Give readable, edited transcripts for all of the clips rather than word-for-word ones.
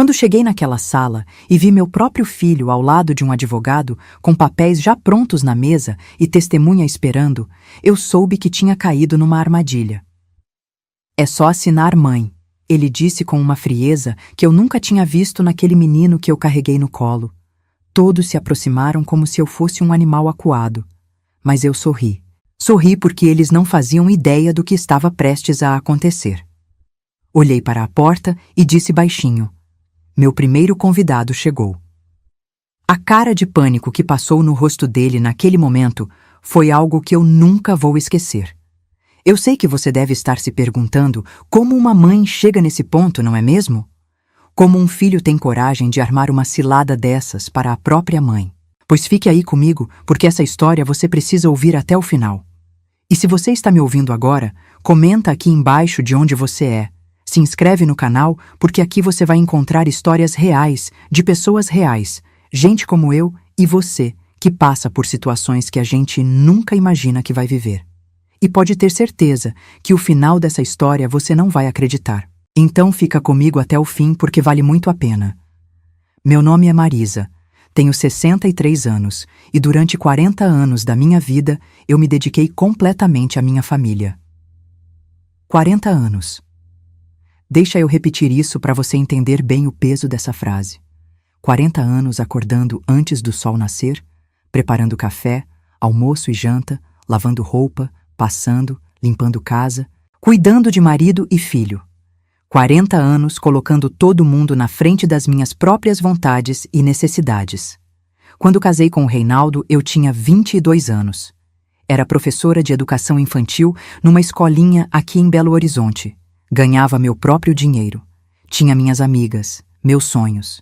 Quando cheguei naquela sala e vi meu próprio filho ao lado de um advogado, com papéis já prontos na mesa e testemunha esperando, eu soube que tinha caído numa armadilha. "É só assinar, mãe", ele disse com uma frieza que eu nunca tinha visto naquele menino que eu carreguei no colo. Todos se aproximaram como se eu fosse um animal acuado. Mas eu sorri. Sorri porque eles não faziam ideia do que estava prestes a acontecer. Olhei para a porta e disse baixinho: "Meu primeiro convidado chegou." A cara de pânico que passou no rosto dele naquele momento foi algo que eu nunca vou esquecer. Eu sei que você deve estar se perguntando como uma mãe chega nesse ponto, não é mesmo? Como um filho tem coragem de armar uma cilada dessas para a própria mãe? Pois fique aí comigo, porque essa história você precisa ouvir até o final. E se você está me ouvindo agora, comenta aqui embaixo de onde você é. Se inscreve no canal, porque aqui você vai encontrar histórias reais, de pessoas reais, gente como eu e você, que passa por situações que a gente nunca imagina que vai viver. E pode ter certeza que o final dessa história você não vai acreditar. Então fica comigo até o fim porque vale muito a pena. Meu nome é Marisa, tenho 63 anos e durante 40 anos da minha vida eu me dediquei completamente à minha família. 40 anos. Deixa eu repetir isso para você entender bem o peso dessa frase. 40 anos acordando antes do sol nascer, preparando café, almoço e janta, lavando roupa, passando, limpando casa, cuidando de marido e filho. 40 anos colocando todo mundo na frente das minhas próprias vontades e necessidades. Quando casei com o Reinaldo, eu tinha 22 anos. Era professora de educação infantil numa escolinha aqui em Belo Horizonte. Ganhava meu próprio dinheiro. Tinha minhas amigas, meus sonhos.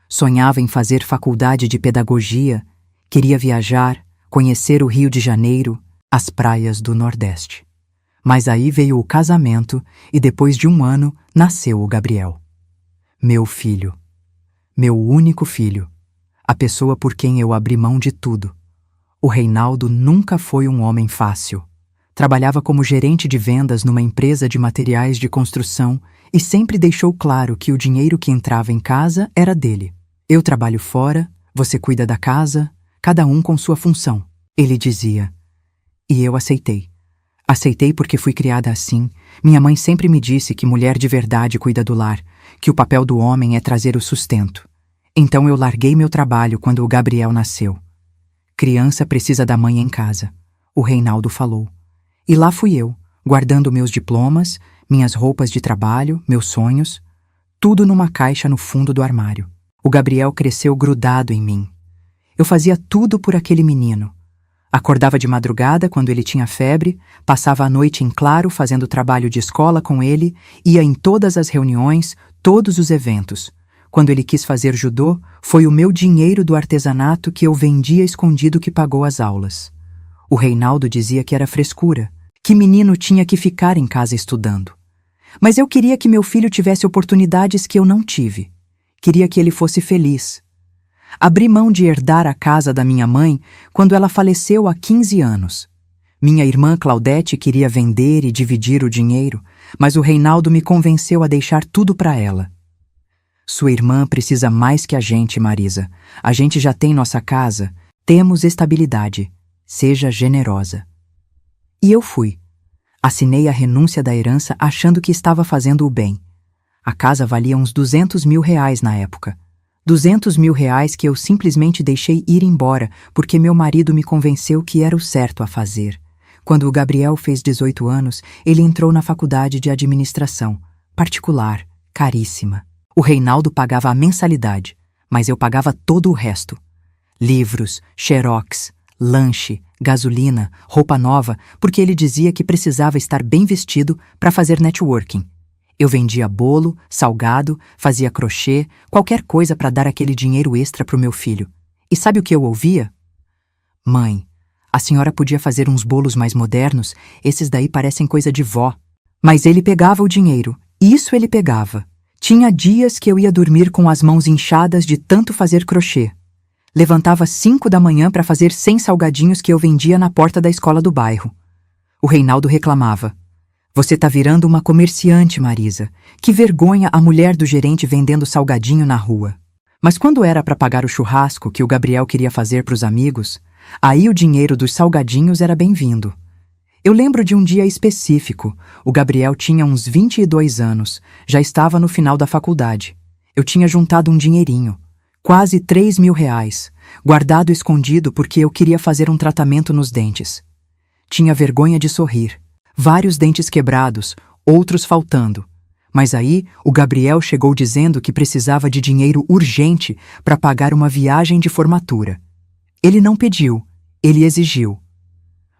Sonhava em fazer faculdade de pedagogia, queria viajar, conhecer o Rio de Janeiro, as praias do Nordeste. Mas aí veio o casamento e depois de um ano nasceu o Gabriel. Meu filho. Meu único filho. A pessoa por quem eu abri mão de tudo. O Reinaldo nunca foi um homem fácil. Trabalhava como gerente de vendas numa empresa de materiais de construção e sempre deixou claro que o dinheiro que entrava em casa era dele. "Eu trabalho fora, você cuida da casa, cada um com sua função", ele dizia. E eu aceitei. Aceitei porque fui criada assim. Minha mãe sempre me disse que mulher de verdade cuida do lar, que o papel do homem é trazer o sustento. Então eu larguei meu trabalho quando o Gabriel nasceu. "Criança precisa da mãe em casa", o Reinaldo falou. E lá fui eu, guardando meus diplomas, minhas roupas de trabalho, meus sonhos, tudo numa caixa no fundo do armário. O Gabriel cresceu grudado em mim. Eu fazia tudo por aquele menino. Acordava de madrugada quando ele tinha febre, passava a noite em claro fazendo trabalho de escola com ele, ia em todas as reuniões, todos os eventos. Quando ele quis fazer judô, foi o meu dinheiro do artesanato que eu vendia escondido que pagou as aulas. O Reinaldo dizia que era frescura, que menino tinha que ficar em casa estudando. Mas eu queria que meu filho tivesse oportunidades que eu não tive. Queria que ele fosse feliz. Abri mão de herdar a casa da minha mãe quando ela faleceu há 15 anos. Minha irmã Claudete queria vender e dividir o dinheiro, mas o Reinaldo me convenceu a deixar tudo para ela. "Sua irmã precisa mais que a gente, Marisa. A gente já tem nossa casa, temos estabilidade. Seja generosa." E eu fui. Assinei a renúncia da herança achando que estava fazendo o bem. A casa valia uns R$200 mil na época. R$200 mil que eu simplesmente deixei ir embora porque meu marido me convenceu que era o certo a fazer. Quando o Gabriel fez 18 anos, ele entrou na faculdade de administração, particular, caríssima. O Reinaldo pagava a mensalidade, mas eu pagava todo o resto. Livros, xerox, lanche, gasolina, roupa nova, porque ele dizia que precisava estar bem vestido para fazer networking. Eu vendia bolo, salgado, fazia crochê, qualquer coisa para dar aquele dinheiro extra para o meu filho. E sabe o que eu ouvia? "Mãe, a senhora podia fazer uns bolos mais modernos, esses daí parecem coisa de vó." Mas ele pegava o dinheiro, isso ele pegava. Tinha dias que eu ia dormir com as mãos inchadas de tanto fazer crochê. Levantava 5 da manhã para fazer 100 salgadinhos que eu vendia na porta da escola do bairro. O Reinaldo reclamava: Você tá virando uma comerciante, Marisa. Que vergonha a mulher do gerente vendendo salgadinho na rua. Mas quando era para pagar o churrasco que o Gabriel queria fazer para os amigos, aí o dinheiro dos salgadinhos era bem-vindo. Eu lembro de um dia específico. O Gabriel tinha uns 22 anos, já estava no final da faculdade. Eu tinha juntado um dinheirinho, quase R$ 3.000, guardado escondido porque eu queria fazer um tratamento nos dentes. Tinha vergonha de sorrir. Vários dentes quebrados, outros faltando. Mas aí o Gabriel chegou dizendo que precisava de dinheiro urgente para pagar uma viagem de formatura. Ele não pediu, ele exigiu.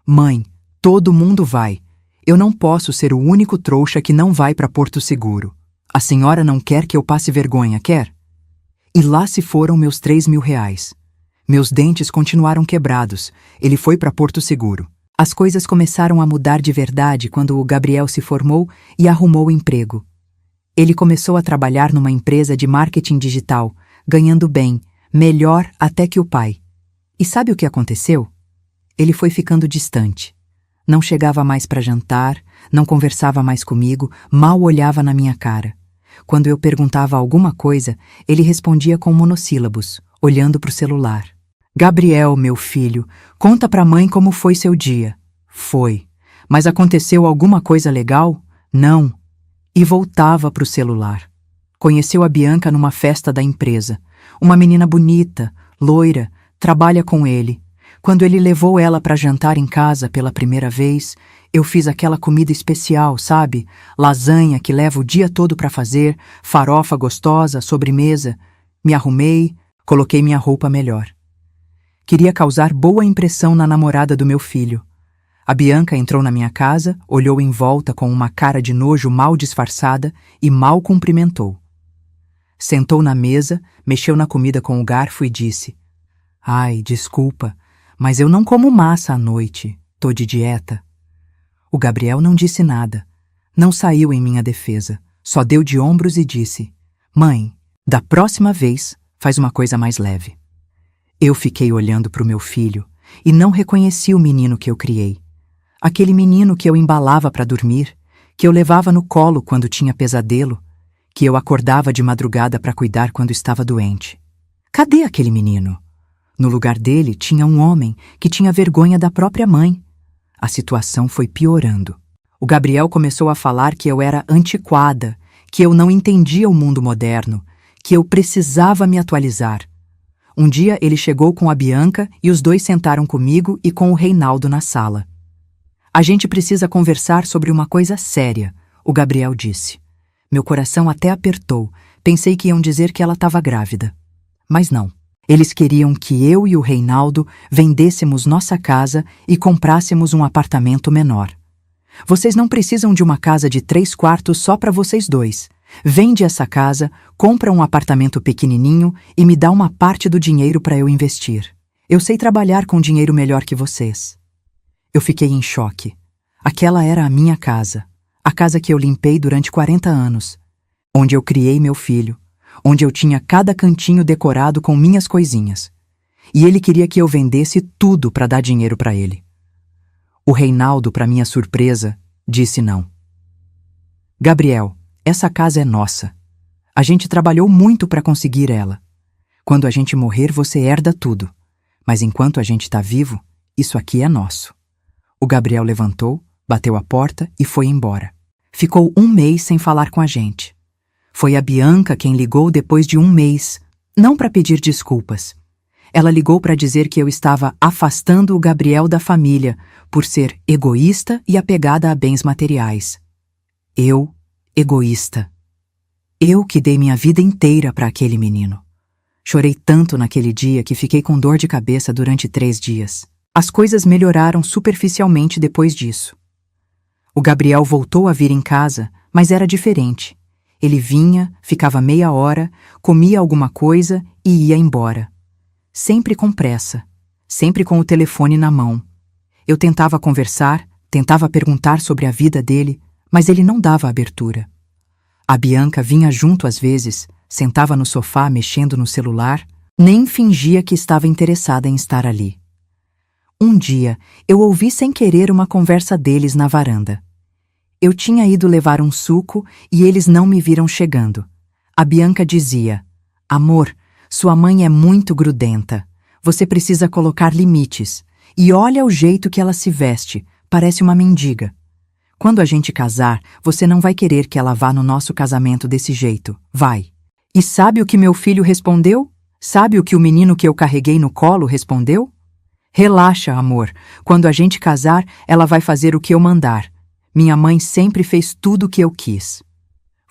Mãe, todo mundo vai. Eu não posso ser o único trouxa que não vai para Porto Seguro. A senhora não quer que eu passe vergonha, quer? E lá se foram meus R$ 3.000. Meus dentes continuaram quebrados. Ele foi para Porto Seguro. As coisas começaram a mudar de verdade quando o Gabriel se formou e arrumou emprego. Ele começou a trabalhar numa empresa de marketing digital, ganhando bem, melhor até que o pai. E sabe o que aconteceu? Ele foi ficando distante. Não chegava mais para jantar, não conversava mais comigo, mal olhava na minha cara. Quando eu perguntava alguma coisa, ele respondia com monossílabos, olhando para o celular. Gabriel, meu filho, conta pra mãe como foi seu dia. Foi. Mas aconteceu alguma coisa legal? Não. E voltava pro celular. Conheceu a Bianca numa festa da empresa. Uma menina bonita, loira, trabalha com ele. Quando ele levou ela para jantar em casa pela primeira vez, eu fiz aquela comida especial, sabe? Lasanha que leva o dia todo para fazer, farofa gostosa, sobremesa. Me arrumei, coloquei minha roupa melhor. Queria causar boa impressão na namorada do meu filho. A Bianca entrou na minha casa, olhou em volta com uma cara de nojo mal disfarçada e mal cumprimentou. Sentou na mesa, mexeu na comida com o garfo e disse: Ai, desculpa, mas eu não como massa à noite, tô de dieta. O Gabriel não disse nada, não saiu em minha defesa, só deu de ombros e disse: Mãe, da próxima vez, faz uma coisa mais leve. Eu fiquei olhando para o meu filho e não reconheci o menino que eu criei. Aquele menino que eu embalava para dormir, que eu levava no colo quando tinha pesadelo, que eu acordava de madrugada para cuidar quando estava doente. Cadê aquele menino? No lugar dele tinha um homem que tinha vergonha da própria mãe. A situação foi piorando. O Gabriel começou a falar que eu era antiquada, que eu não entendia o mundo moderno, que eu precisava me atualizar. Um dia ele chegou com a Bianca e os dois sentaram comigo e com o Reinaldo na sala. A gente precisa conversar sobre uma coisa séria, o Gabriel disse. Meu coração até apertou, pensei que iam dizer que ela estava grávida. Mas não. Eles queriam que eu e o Reinaldo vendêssemos nossa casa e comprássemos um apartamento menor. Vocês não precisam de uma casa de 3 quartos só para vocês dois. Vende essa casa, compra um apartamento pequenininho e me dá uma parte do dinheiro para eu investir. Eu sei trabalhar com dinheiro melhor que vocês. Eu fiquei em choque. Aquela era a minha casa. A casa que eu limpei durante 40 anos. Onde eu criei meu filho. Onde eu tinha cada cantinho decorado com minhas coisinhas. E ele queria que eu vendesse tudo para dar dinheiro para ele. O Reinaldo, para minha surpresa, disse não. Gabriel, essa casa é nossa. A gente trabalhou muito para conseguir ela. Quando a gente morrer, você herda tudo. Mas enquanto a gente está vivo, isso aqui é nosso. O Gabriel levantou, bateu a porta e foi embora. Ficou 1 mês sem falar com a gente. Foi a Bianca quem ligou depois de 1 mês, não para pedir desculpas. Ela ligou para dizer que eu estava afastando o Gabriel da família por ser egoísta e apegada a bens materiais. Eu, egoísta. Eu que dei minha vida inteira para aquele menino. Chorei tanto naquele dia que fiquei com dor de cabeça durante 3 dias. As coisas melhoraram superficialmente depois disso. O Gabriel voltou a vir em casa, mas era diferente. Ele vinha, ficava meia hora, comia alguma coisa e ia embora. Sempre com pressa, sempre com o telefone na mão. Eu tentava conversar, tentava perguntar sobre a vida dele, mas ele não dava abertura. A Bianca vinha junto às vezes, sentava no sofá mexendo no celular, nem fingia que estava interessada em estar ali. Um dia, eu ouvi sem querer uma conversa deles na varanda. Eu tinha ido levar um suco e eles não me viram chegando. A Bianca dizia: Amor, sua mãe é muito grudenta. Você precisa colocar limites. E olha o jeito que ela se veste, parece uma mendiga. Quando a gente casar, você não vai querer que ela vá no nosso casamento desse jeito, vai. E sabe o que meu filho respondeu? Sabe o que o menino que eu carreguei no colo respondeu? Relaxa, amor. Quando a gente casar, ela vai fazer o que eu mandar. Minha mãe sempre fez tudo o que eu quis.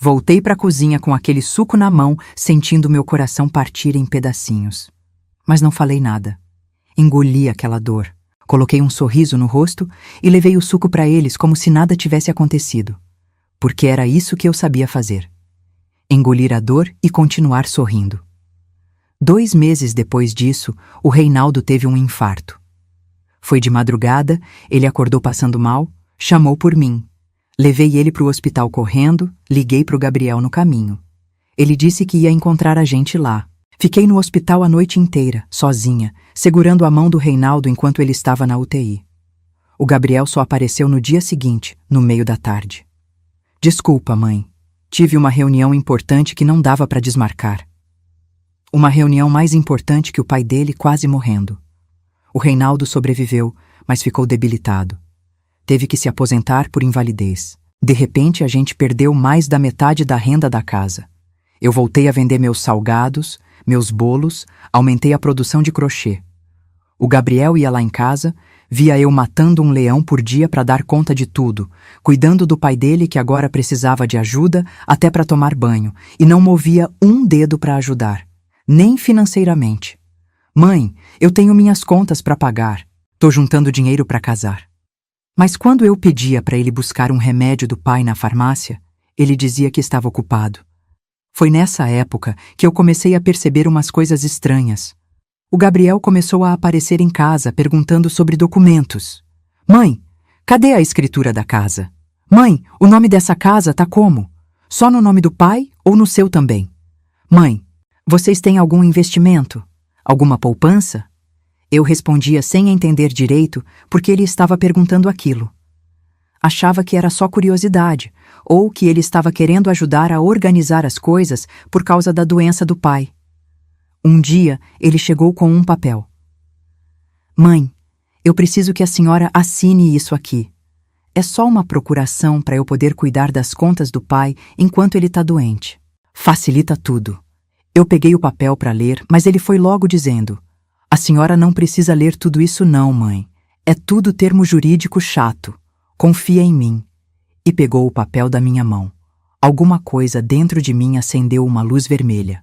Voltei para a cozinha com aquele suco na mão, sentindo meu coração partir em pedacinhos. Mas não falei nada. Engoli aquela dor. Coloquei um sorriso no rosto e levei o suco para eles como se nada tivesse acontecido. Porque era isso que eu sabia fazer. Engolir a dor e continuar sorrindo. 2 meses depois disso, o Reinaldo teve um infarto. Foi de madrugada, ele acordou passando mal, chamou por mim. Levei ele para o hospital correndo, liguei para o Gabriel no caminho. Ele disse que ia encontrar a gente lá. Fiquei no hospital a noite inteira, sozinha, segurando a mão do Reinaldo enquanto ele estava na UTI. O Gabriel só apareceu no dia seguinte, no meio da tarde. Desculpa, mãe. Tive uma reunião importante que não dava para desmarcar. Uma reunião mais importante que o pai dele quase morrendo. O Reinaldo sobreviveu, mas ficou debilitado. Teve que se aposentar por invalidez. De repente, a gente perdeu mais da metade da renda da casa. Eu voltei a vender meus salgados, meus bolos, aumentei a produção de crochê. O Gabriel ia lá em casa, via eu matando um leão por dia para dar conta de tudo, cuidando do pai dele que agora precisava de ajuda até para tomar banho, e não movia um dedo para ajudar, nem financeiramente. Mãe, eu tenho minhas contas para pagar, tô juntando dinheiro para casar. Mas quando eu pedia para ele buscar um remédio do pai na farmácia, ele dizia que estava ocupado. Foi nessa época que eu comecei a perceber umas coisas estranhas. O Gabriel começou a aparecer em casa perguntando sobre documentos. Mãe, cadê a escritura da casa? Mãe, o nome dessa casa tá como? Só no nome do pai ou no seu também? Mãe, vocês têm algum investimento? Alguma poupança? Eu respondia sem entender direito porque ele estava perguntando aquilo. Achava que era só curiosidade, ou que ele estava querendo ajudar a organizar as coisas por causa da doença do pai. Um dia, ele chegou com um papel. Mãe, eu preciso que a senhora assine isso aqui. É só uma procuração para eu poder cuidar das contas do pai enquanto ele está doente. Facilita tudo. Eu peguei o papel para ler, mas ele foi logo dizendo: a senhora não precisa ler tudo isso não, mãe. É tudo termo jurídico chato. Confia em mim. E pegou o papel da minha mão. Alguma coisa dentro de mim acendeu uma luz vermelha.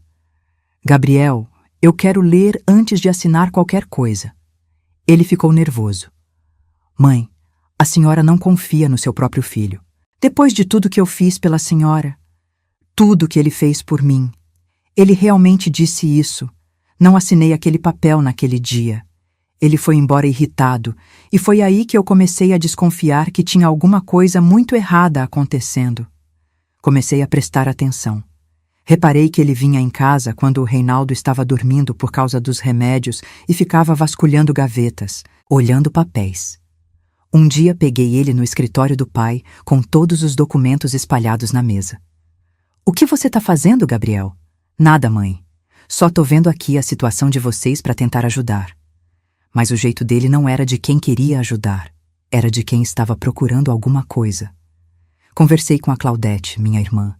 Gabriel, eu quero ler antes de assinar qualquer coisa. Ele ficou nervoso. Mãe, a senhora não confia no seu próprio filho. Depois de tudo que eu fiz pela senhora, tudo que ele fez por mim, ele realmente disse isso. Não assinei aquele papel naquele dia. Ele foi embora irritado, e foi aí que eu comecei a desconfiar que tinha alguma coisa muito errada acontecendo. Comecei a prestar atenção. Reparei que ele vinha em casa quando o Reinaldo estava dormindo por causa dos remédios e ficava vasculhando gavetas, olhando papéis. Um dia peguei ele no escritório do pai, com todos os documentos espalhados na mesa. O que você está fazendo, Gabriel? Nada, mãe. Só tô vendo aqui a situação de vocês para tentar ajudar. Mas o jeito dele não era de quem queria ajudar, era de quem estava procurando alguma coisa. Conversei com a Claudete, minha irmã.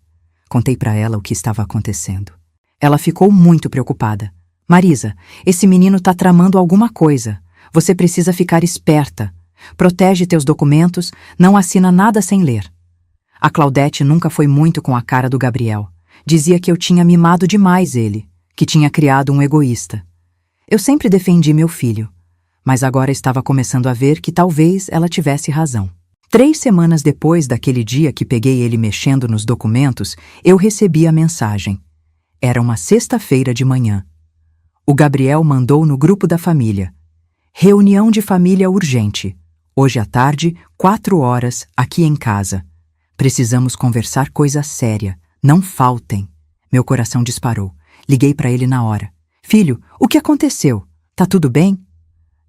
Contei para ela o que estava acontecendo. Ela ficou muito preocupada. Marisa, esse menino tá tramando alguma coisa. Você precisa ficar esperta. Protege teus documentos, não assina nada sem ler. A Claudete nunca foi muito com a cara do Gabriel. Dizia que eu tinha mimado demais ele, que tinha criado um egoísta. Eu sempre defendi meu filho, mas agora estava começando a ver que talvez ela tivesse razão. 3 semanas depois daquele dia que peguei ele mexendo nos documentos, eu recebi a mensagem. Era uma sexta-feira de manhã. O Gabriel mandou no grupo da família: reunião de família urgente. Hoje à tarde, 4 horas, aqui em casa. Precisamos conversar coisa séria. Não faltem. Meu coração disparou. Liguei para ele na hora. Filho, o que aconteceu? Tá tudo bem?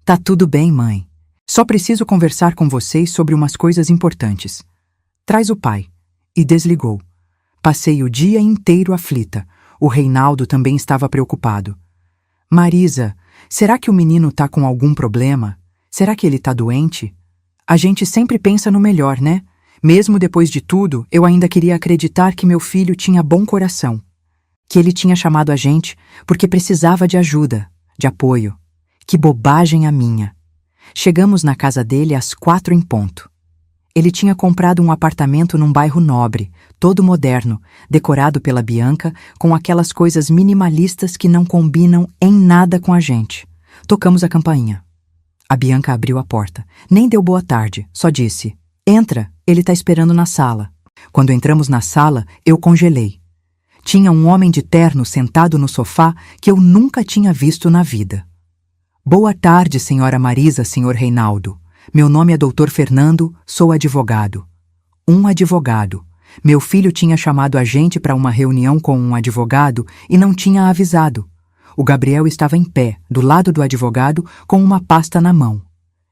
Tá tudo bem, mãe. Só preciso conversar com vocês sobre umas coisas importantes. Traz o pai. E desligou. Passei o dia inteiro aflita. O Reinaldo também estava preocupado. Marisa, será que o menino tá com algum problema? Será que ele tá doente? A gente sempre pensa no melhor, né? Mesmo depois de tudo, eu ainda queria acreditar que meu filho tinha bom coração. Que ele tinha chamado a gente porque precisava de ajuda, de apoio. Que bobagem a minha. Chegamos na casa dele às 4 em ponto. Ele tinha comprado um apartamento num bairro nobre, todo moderno, decorado pela Bianca, com aquelas coisas minimalistas que não combinam em nada com a gente. Tocamos a campainha. A Bianca abriu a porta. Nem deu boa tarde, só disse: "Entra, ele tá esperando na sala." Quando entramos na sala, eu congelei. Tinha um homem de terno sentado no sofá que eu nunca tinha visto na vida. "Boa tarde, senhora Marisa, senhor Reinaldo. Meu nome é Dr. Fernando, sou advogado." Um advogado. Meu filho tinha chamado a gente para uma reunião com um advogado e não tinha avisado. O Gabriel estava em pé, do lado do advogado, com uma pasta na mão.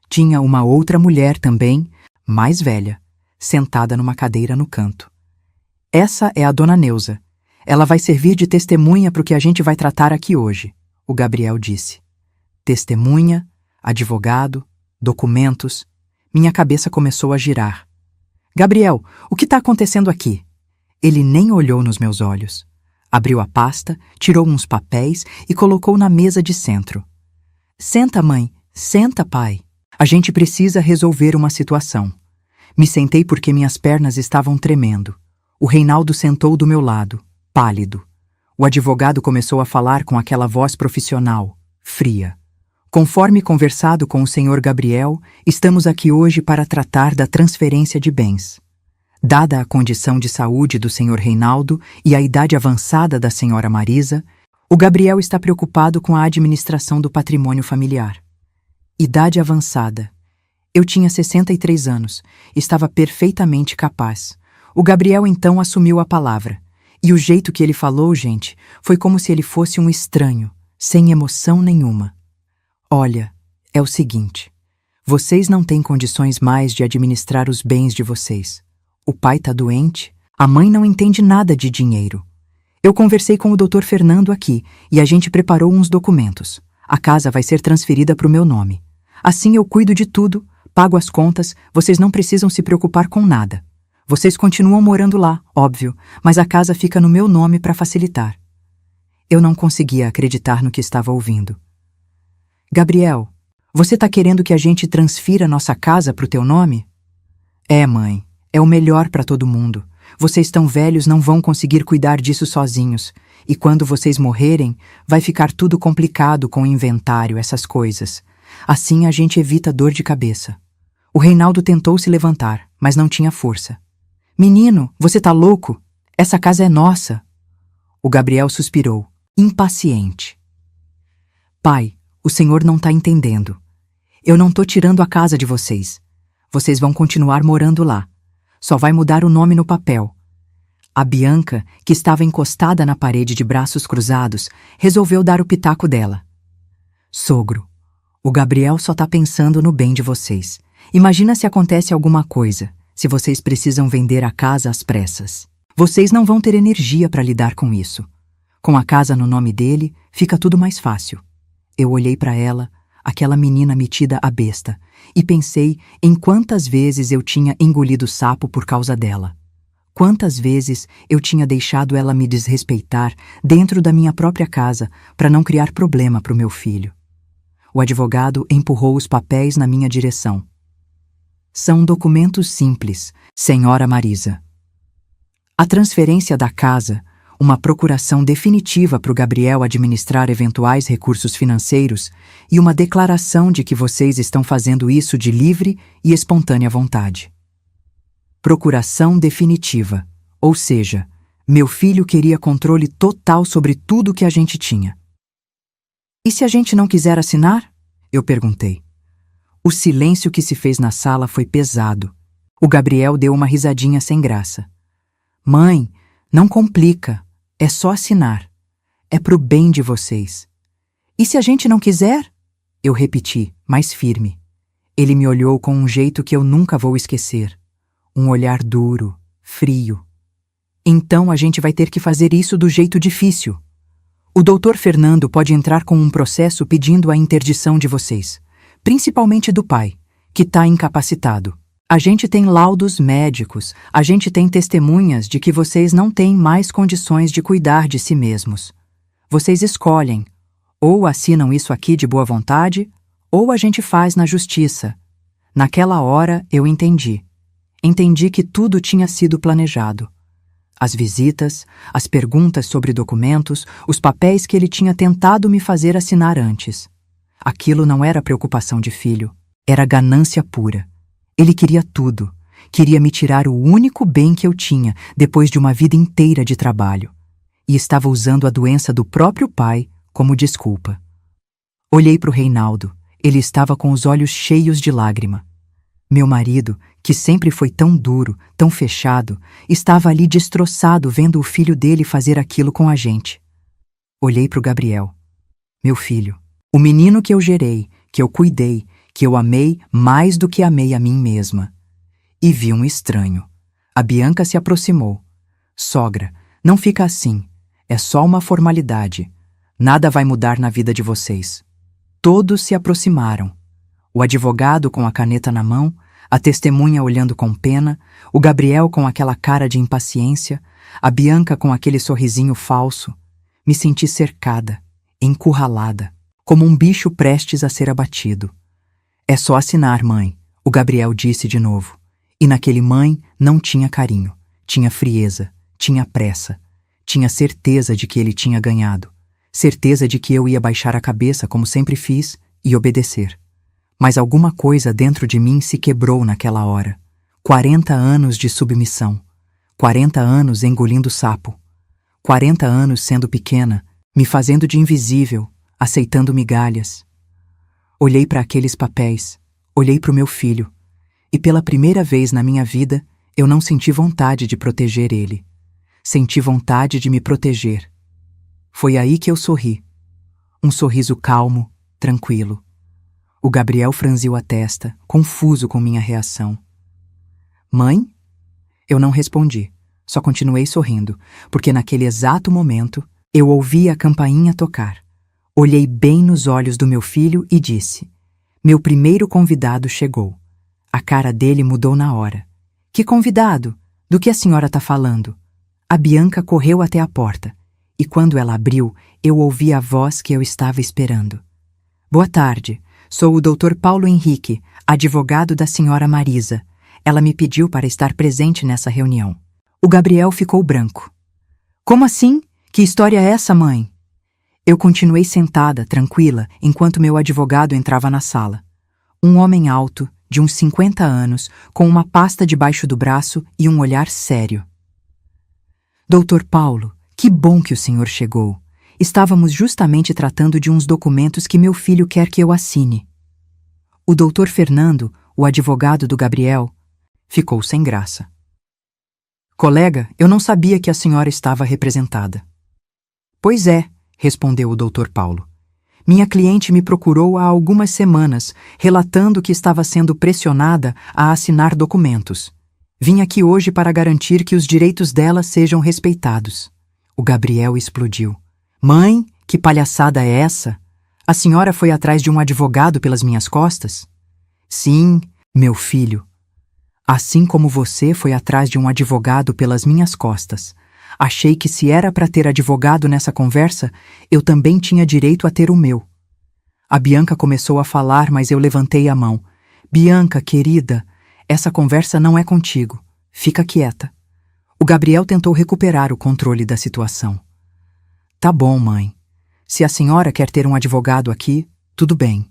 Tinha uma outra mulher também, mais velha, sentada numa cadeira no canto. "Essa é a dona Neuza. Ela vai servir de testemunha para o que a gente vai tratar aqui hoje", o Gabriel disse. Testemunha, advogado, documentos. Minha cabeça começou a girar. "Gabriel, o que está acontecendo aqui?" Ele nem olhou nos meus olhos. Abriu a pasta, tirou uns papéis e colocou na mesa de centro. "Senta, mãe. Senta, pai. A gente precisa resolver uma situação." Me sentei porque minhas pernas estavam tremendo. O Reinaldo sentou do meu lado, pálido. O advogado começou a falar com aquela voz profissional, fria. "Conforme conversado com o senhor Gabriel, estamos aqui hoje para tratar da transferência de bens. Dada a condição de saúde do senhor Reinaldo e a idade avançada da senhora Marisa, o Gabriel está preocupado com a administração do patrimônio familiar." Idade avançada. Eu tinha 63 anos, estava perfeitamente capaz. O Gabriel então assumiu a palavra. E o jeito que ele falou, gente, foi como se ele fosse um estranho, sem emoção nenhuma. "Olha, é o seguinte, vocês não têm condições mais de administrar os bens de vocês. O pai tá doente, a mãe não entende nada de dinheiro. Eu conversei com o Dr. Fernando aqui e a gente preparou uns documentos. A casa vai ser transferida para o meu nome. Assim eu cuido de tudo, pago as contas, vocês não precisam se preocupar com nada. Vocês continuam morando lá, óbvio, mas a casa fica no meu nome para facilitar." Eu não conseguia acreditar no que estava ouvindo. "Gabriel, você tá querendo que a gente transfira nossa casa para o teu nome?" "É, mãe. É o melhor para todo mundo. Vocês tão velhos não vão conseguir cuidar disso sozinhos. E quando vocês morrerem, vai ficar tudo complicado com o inventário, essas coisas. Assim a gente evita dor de cabeça." O Reinaldo tentou se levantar, mas não tinha força. "Menino, você tá louco? Essa casa é nossa." O Gabriel suspirou, impaciente. "Pai, o senhor não tá entendendo. Eu não tô tirando a casa de vocês. Vocês vão continuar morando lá. Só vai mudar o nome no papel." A Bianca, que estava encostada na parede de braços cruzados, resolveu dar o pitaco dela. "Sogro, o Gabriel só tá pensando no bem de vocês. Imagina se acontece alguma coisa, se vocês precisam vender a casa às pressas. Vocês não vão ter energia para lidar com isso. Com a casa no nome dele, fica tudo mais fácil." Eu olhei para ela, aquela menina metida a besta, e pensei em quantas vezes eu tinha engolido sapo por causa dela. Quantas vezes eu tinha deixado ela me desrespeitar dentro da minha própria casa para não criar problema para o meu filho. O advogado empurrou os papéis na minha direção. "São documentos simples, senhora Marisa. A transferência da casa, uma procuração definitiva para o Gabriel administrar eventuais recursos financeiros e uma declaração de que vocês estão fazendo isso de livre e espontânea vontade." Procuração definitiva, ou seja, meu filho queria controle total sobre tudo que a gente tinha. "E se a gente não quiser assinar?" eu perguntei. O silêncio que se fez na sala foi pesado. O Gabriel deu uma risadinha sem graça. "Mãe, não complica. É só assinar. É pro bem de vocês." "E se a gente não quiser?" eu repeti, mais firme. Ele me olhou com um jeito que eu nunca vou esquecer. um olhar duro, frio. Então a gente vai ter que fazer isso do jeito difícil. O doutor Fernando pode entrar com um processo pedindo a interdição de vocês, principalmente do pai, que está incapacitado. A gente tem laudos médicos, a gente tem testemunhas de que vocês não têm mais condições de cuidar de si mesmos. Vocês escolhem, ou assinam isso aqui de boa vontade, ou a gente faz na justiça. Naquela hora eu entendi. Entendi que tudo tinha sido planejado. As visitas, as perguntas sobre documentos, os papéis que ele tinha tentado me fazer assinar antes. Aquilo não era preocupação de filho, era ganância pura. Ele queria tudo, queria me tirar o único bem que eu tinha depois de uma vida inteira de trabalho. E estava usando a doença do próprio pai como desculpa. Olhei para o Reinaldo, ele estava com os olhos cheios de lágrima. Meu marido, que sempre foi tão duro, tão fechado, estava ali destroçado vendo o filho dele fazer aquilo com a gente. Olhei para o Gabriel. Meu filho, o menino que eu gerei, que eu cuidei, que eu amei mais do que amei a mim mesma. E vi um estranho. A Bianca se aproximou. Sogra, não fica assim. É só uma formalidade. Nada vai mudar na vida de vocês. Todos se aproximaram. O advogado com a caneta na mão, a testemunha olhando com pena, o Gabriel com aquela cara de impaciência, a Bianca com aquele sorrisinho falso. Me senti cercada, encurralada, como um bicho prestes a ser abatido. É só assinar, mãe, o Gabriel disse de novo. E naquele mãe não tinha carinho, tinha frieza, tinha pressa, tinha certeza de que ele tinha ganhado, certeza de que eu ia baixar a cabeça como sempre fiz e obedecer. Mas alguma coisa dentro de mim se quebrou naquela hora. 40 anos de submissão, 40 anos engolindo sapo, 40 anos sendo pequena, me fazendo de invisível, aceitando migalhas. Olhei para aqueles papéis, olhei para o meu filho, e pela primeira vez na minha vida eu não senti vontade de proteger ele. Senti vontade de me proteger. Foi aí que eu sorri. Um sorriso calmo, tranquilo. O Gabriel franziu a testa, confuso com minha reação. Mãe? Eu não respondi, só continuei sorrindo, porque naquele exato momento eu ouvi a campainha tocar. Olhei bem nos olhos do meu filho e disse: meu primeiro convidado chegou. A cara dele mudou na hora. Que convidado? Do que a senhora está falando? A Bianca correu até a porta, e quando ela abriu, eu ouvi a voz que eu estava esperando. Boa tarde, sou o Dr. Paulo Henrique, advogado da senhora Marisa. Ela me pediu para estar presente nessa reunião. O Gabriel ficou branco. Como assim? Que história é essa, mãe? Eu continuei sentada, tranquila, enquanto meu advogado entrava na sala. Um homem alto, de uns 50 anos, com uma pasta debaixo do braço e um olhar sério. Doutor Paulo, que bom que o senhor chegou. Estávamos justamente tratando de uns documentos que meu filho quer que eu assine. O doutor Fernando, o advogado do Gabriel, ficou sem graça. Colega, eu não sabia que a senhora estava representada. Pois é, respondeu o Dr. Paulo. Minha cliente me procurou há algumas semanas, relatando que estava sendo pressionada a assinar documentos. Vim aqui hoje para garantir que os direitos dela sejam respeitados. O Gabriel explodiu. Mãe, que palhaçada é essa? A senhora foi atrás de um advogado pelas minhas costas? Sim, meu filho. Assim como você foi atrás de um advogado pelas minhas costas. Achei que se era para ter advogado nessa conversa, eu também tinha direito a ter o meu. A Bianca começou a falar, mas eu levantei a mão. Bianca, querida, essa conversa não é contigo. Fica quieta. O Gabriel tentou recuperar o controle da situação. Tá bom, mãe. Se a senhora quer ter um advogado aqui, tudo bem.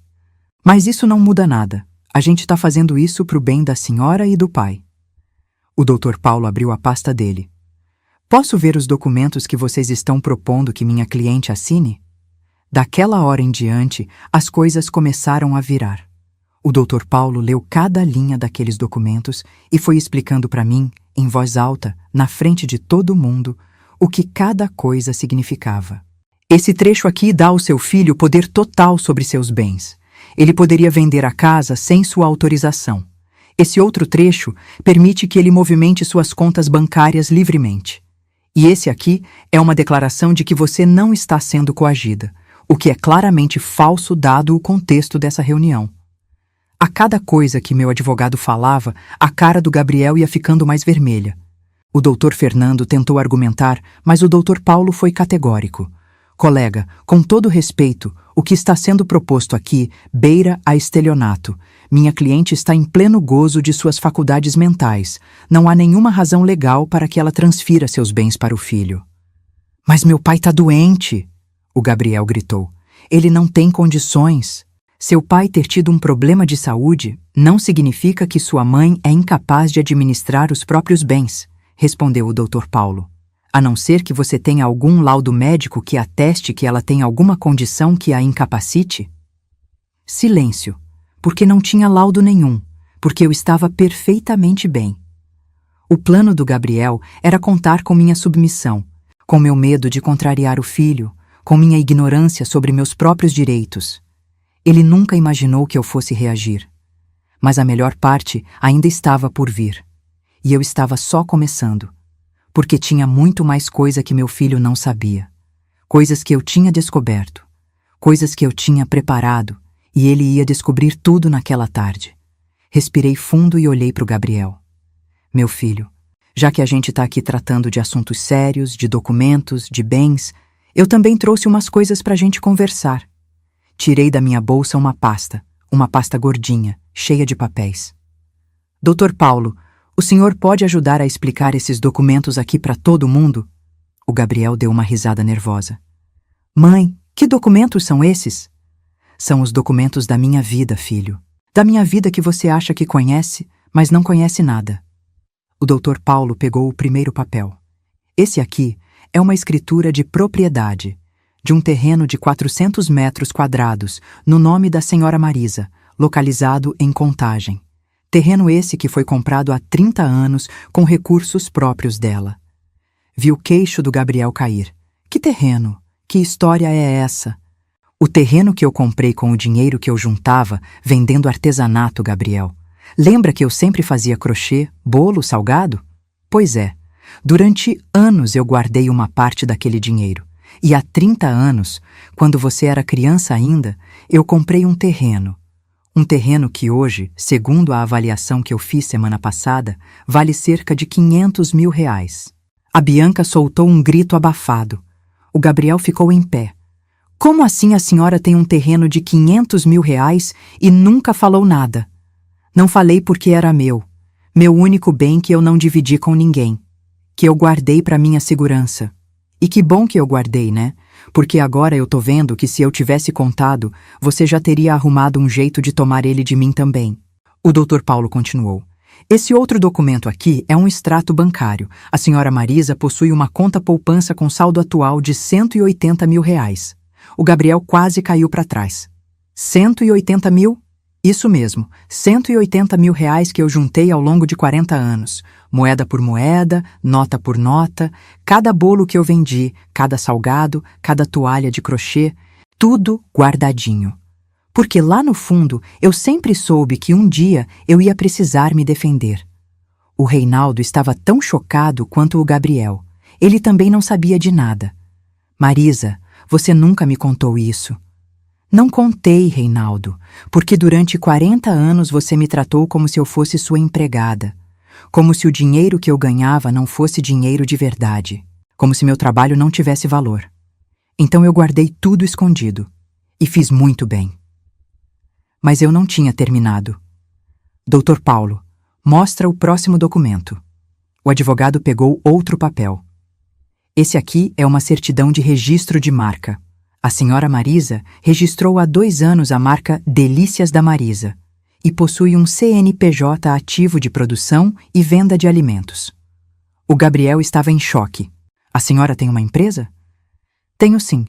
Mas isso não muda nada. A gente está fazendo isso para o bem da senhora e do pai. O Dr. Paulo abriu a pasta dele. Posso ver os documentos que vocês estão propondo que minha cliente assine? Daquela hora em diante, as coisas começaram a virar. O Dr. Paulo leu cada linha daqueles documentos e foi explicando para mim, em voz alta, na frente de todo mundo, o que cada coisa significava. Esse trecho aqui dá ao seu filho poder total sobre seus bens. Ele poderia vender a casa sem sua autorização. Esse outro trecho permite que ele movimente suas contas bancárias livremente. E esse aqui é uma declaração de que você não está sendo coagida, o que é claramente falso dado o contexto dessa reunião. A cada coisa que meu advogado falava, a cara do Gabriel ia ficando mais vermelha. O doutor Fernando tentou argumentar, mas o doutor Paulo foi categórico. Colega, com todo respeito, o que está sendo proposto aqui beira a estelionato. Minha cliente está em pleno gozo de suas faculdades mentais. Não há nenhuma razão legal para que ela transfira seus bens para o filho. Mas meu pai está doente, o Gabriel gritou. Ele não tem condições. Seu pai ter tido um problema de saúde não significa que sua mãe é incapaz de administrar os próprios bens, respondeu o doutor Paulo. A não ser que você tenha algum laudo médico que ateste que ela tem alguma condição que a incapacite? Silêncio, porque não tinha laudo nenhum, porque eu estava perfeitamente bem. O plano do Gabriel era contar com minha submissão, com meu medo de contrariar o filho, com minha ignorância sobre meus próprios direitos. Ele nunca imaginou que eu fosse reagir. Mas a melhor parte ainda estava por vir. E eu estava só começando. Porque tinha muito mais coisa que meu filho não sabia. Coisas que eu tinha descoberto. Coisas que eu tinha preparado. E ele ia descobrir tudo naquela tarde. Respirei fundo e olhei para o Gabriel. Meu filho, já que a gente está aqui tratando de assuntos sérios, de documentos, de bens, eu também trouxe umas coisas para a gente conversar. Tirei da minha bolsa uma pasta gordinha, cheia de papéis. Doutor Paulo, o senhor pode ajudar a explicar esses documentos aqui para todo mundo? O Gabriel deu uma risada nervosa. Mãe, que documentos são esses? São os documentos da minha vida, filho. Da minha vida que você acha que conhece, mas não conhece nada. O doutor Paulo pegou o primeiro papel. Esse aqui é uma escritura de propriedade, de um terreno de 400 metros quadrados, no nome da senhora Marisa, localizado em Contagem. Terreno esse que foi comprado há 30 anos com recursos próprios dela. Vi o queixo do Gabriel cair. Que terreno? Que história é essa? O terreno que eu comprei com o dinheiro que eu juntava vendendo artesanato, Gabriel. Lembra que eu sempre fazia crochê, bolo, salgado? Pois é, durante anos eu guardei uma parte daquele dinheiro. E há 30 anos, quando você era criança ainda, eu comprei um terreno. Um terreno que hoje, segundo a avaliação que eu fiz semana passada, vale cerca de R$500 mil. A Bianca soltou um grito abafado. O Gabriel ficou em pé. Como assim a senhora tem um terreno de R$500 mil e nunca falou nada? Não falei porque era meu único bem que eu não dividi com ninguém, que eu guardei para minha segurança. E que bom que eu guardei, né? Porque agora eu tô vendo que se eu tivesse contado, você já teria arrumado um jeito de tomar ele de mim também. O doutor Paulo continuou. Esse outro documento aqui é um extrato bancário. A senhora Marisa possui uma conta poupança com saldo atual de R$180 mil. O Gabriel quase caiu para trás. 180 mil? Isso mesmo, R$180 mil que eu juntei ao longo de 40 anos. Moeda por moeda, nota por nota, cada bolo que eu vendi, cada salgado, cada toalha de crochê, tudo guardadinho. Porque lá no fundo eu sempre soube que um dia eu ia precisar me defender. O Reinaldo estava tão chocado quanto o Gabriel. Ele também não sabia de nada. Marisa, você nunca me contou isso. Não contei, Reinaldo, porque durante 40 anos você me tratou como se eu fosse sua empregada. Como se o dinheiro que eu ganhava não fosse dinheiro de verdade. Como se meu trabalho não tivesse valor. Então eu guardei tudo escondido. E fiz muito bem. Mas eu não tinha terminado. Doutor Paulo, mostra o próximo documento. O advogado pegou outro papel. Esse aqui é uma certidão de registro de marca. A senhora Marisa registrou há 2 anos a marca Delícias da Marisa e possui um CNPJ ativo de produção e venda de alimentos. O Gabriel estava em choque. A senhora tem uma empresa? Tenho sim,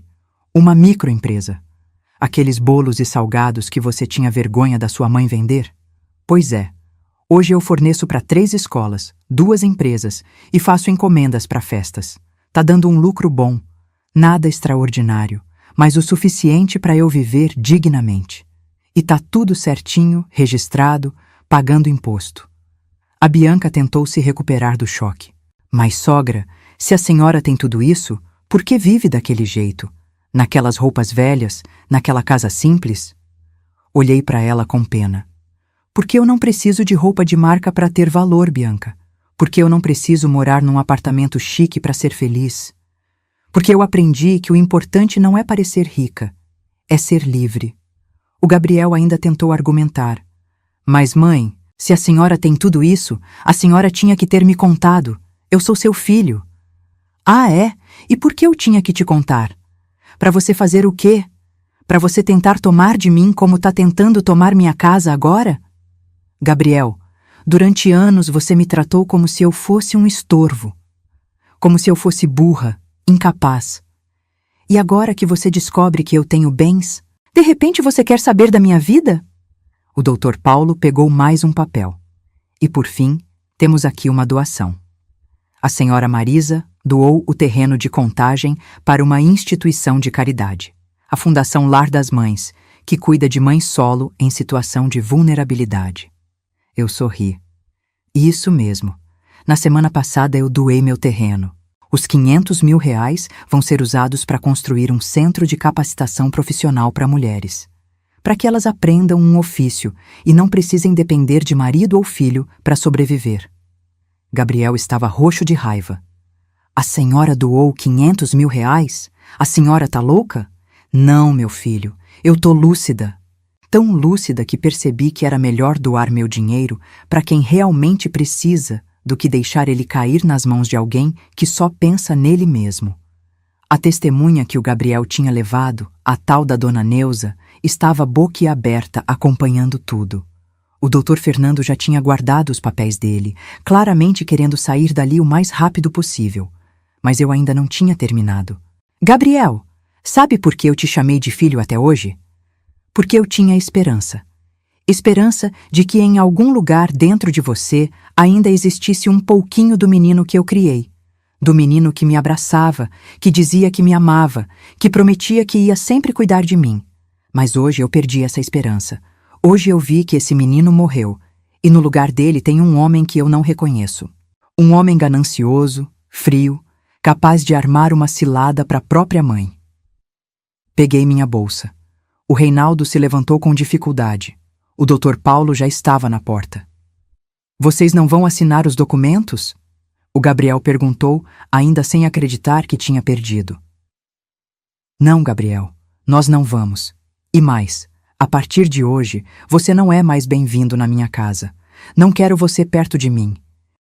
uma microempresa. Aqueles bolos e salgados que você tinha vergonha da sua mãe vender? Pois é, hoje eu forneço para 3 escolas, 2 empresas e faço encomendas para festas. Tá dando um lucro bom, nada extraordinário, mas o suficiente para eu viver dignamente. E tá tudo certinho, registrado, pagando imposto. A Bianca tentou se recuperar do choque. Mas, sogra, se a senhora tem tudo isso, por que vive daquele jeito? Naquelas roupas velhas, naquela casa simples? Olhei para ela com pena. Porque eu não preciso de roupa de marca para ter valor, Bianca. Porque eu não preciso morar num apartamento chique para ser feliz. Porque eu aprendi que o importante não é parecer rica, é ser livre. O Gabriel ainda tentou argumentar. Mas, mãe, se a senhora tem tudo isso, a senhora tinha que ter me contado. Eu sou seu filho. Ah, é? E por que eu tinha que te contar? Para você fazer o quê? Para você tentar tomar de mim como tá tentando tomar minha casa agora? Gabriel, durante anos você me tratou como se eu fosse um estorvo. Como se eu fosse burra, incapaz. E agora que você descobre que eu tenho bens, de repente você quer saber da minha vida? O Dr. Paulo pegou mais um papel. E por fim, temos aqui uma doação. A senhora Marisa doou o terreno de Contagem para uma instituição de caridade, a Fundação Lar das Mães, que cuida de mães solo em situação de vulnerabilidade. Eu sorri. Isso mesmo. Na semana passada eu doei meu terreno. Os R$500 mil vão ser usados para construir um centro de capacitação profissional para mulheres, para que elas aprendam um ofício e não precisem depender de marido ou filho para sobreviver. Gabriel estava roxo de raiva. A senhora doou R$500 mil? A senhora tá louca? Não, meu filho, eu tô lúcida. Tão lúcida que percebi que era melhor doar meu dinheiro para quem realmente precisa do que deixar ele cair nas mãos de alguém que só pensa nele mesmo. A testemunha que o Gabriel tinha levado, a tal da dona Neuza, estava boquiaberta acompanhando tudo. O doutor Fernando já tinha guardado os papéis dele, claramente querendo sair dali o mais rápido possível. Mas eu ainda não tinha terminado. Gabriel, sabe por que eu te chamei de filho até hoje? Porque eu tinha esperança. Esperança de que em algum lugar dentro de você ainda existisse um pouquinho do menino que eu criei. Do menino que me abraçava, que dizia que me amava, que prometia que ia sempre cuidar de mim. Mas hoje eu perdi essa esperança. Hoje eu vi que esse menino morreu, e no lugar dele tem um homem que eu não reconheço. Um homem ganancioso, frio, capaz de armar uma cilada para a própria mãe. Peguei minha bolsa. O Reinaldo se levantou com dificuldade. O Dr. Paulo já estava na porta. Vocês não vão assinar os documentos? O Gabriel perguntou, ainda sem acreditar que tinha perdido. Não, Gabriel, nós não vamos. E mais, a partir de hoje, você não é mais bem-vindo na minha casa. Não quero você perto de mim.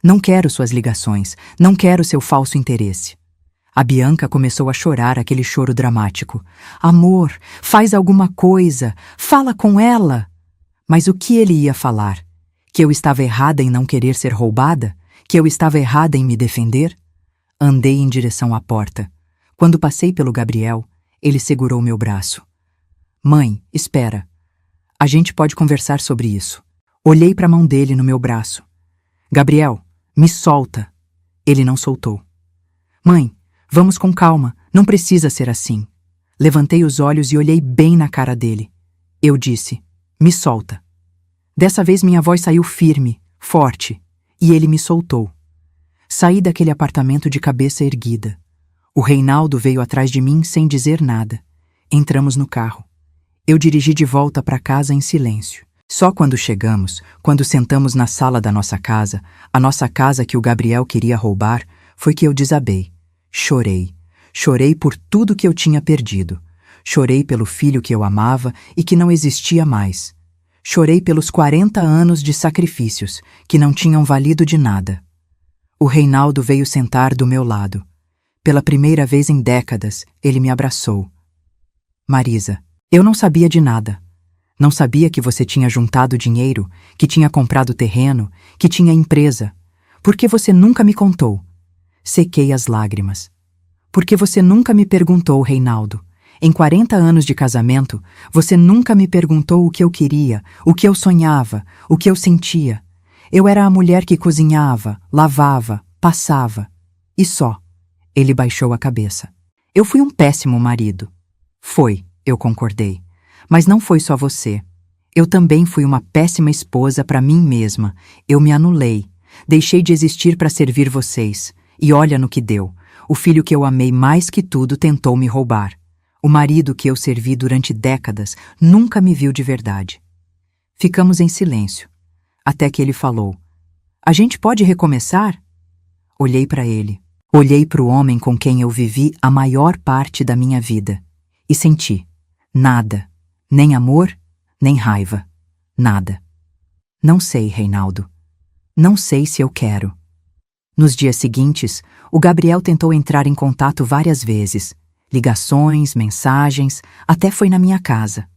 Não quero suas ligações, não quero seu falso interesse. A Bianca começou a chorar aquele choro dramático. Amor, faz alguma coisa, fala com ela. Mas o que ele ia falar? Que eu estava errada em não querer ser roubada? Que eu estava errada em me defender? Andei em direção à porta. Quando passei pelo Gabriel, ele segurou meu braço. Mãe, espera. A gente pode conversar sobre isso. Olhei para a mão dele no meu braço. Gabriel, me solta. Ele não soltou. Mãe, vamos com calma, não precisa ser assim. Levantei os olhos e olhei bem na cara dele. Eu disse, me solta. Dessa vez minha voz saiu firme, forte, e ele me soltou. Saí daquele apartamento de cabeça erguida. O Reinaldo veio atrás de mim sem dizer nada. Entramos no carro. Eu dirigi de volta para casa em silêncio. Só quando chegamos, quando sentamos na sala da nossa casa, a nossa casa que o Gabriel queria roubar, foi que eu desabei. Chorei. Chorei por tudo que eu tinha perdido. Chorei pelo filho que eu amava e que não existia mais. Chorei pelos 40 anos de sacrifícios, que não tinham valido de nada. O Reinaldo veio sentar do meu lado. Pela primeira vez em décadas, ele me abraçou. Marisa, eu não sabia de nada. Não sabia que você tinha juntado dinheiro, que tinha comprado terreno, que tinha empresa. Por que você nunca me contou? Sequei as lágrimas. Por que você nunca me perguntou, Reinaldo? Em 40 anos de casamento, você nunca me perguntou o que eu queria, o que eu sonhava, o que eu sentia. Eu era a mulher que cozinhava, lavava, passava. E só. Ele baixou a cabeça. Eu fui um péssimo marido. Foi, eu concordei. Mas não foi só você. Eu também fui uma péssima esposa para mim mesma. Eu me anulei. Deixei de existir para servir vocês. E olha no que deu. O filho que eu amei mais que tudo tentou me roubar. O marido que eu servi durante décadas nunca me viu de verdade. Ficamos em silêncio, até que ele falou: "A gente pode recomeçar?" Olhei para ele. Olhei para o homem com quem eu vivi a maior parte da minha vida. E senti. Nada. Nem amor, nem raiva. Nada. Não sei, Reinaldo. Não sei se eu quero. Nos dias seguintes, o Gabriel tentou entrar em contato várias vezes. Ligações, mensagens, até foi na minha casa.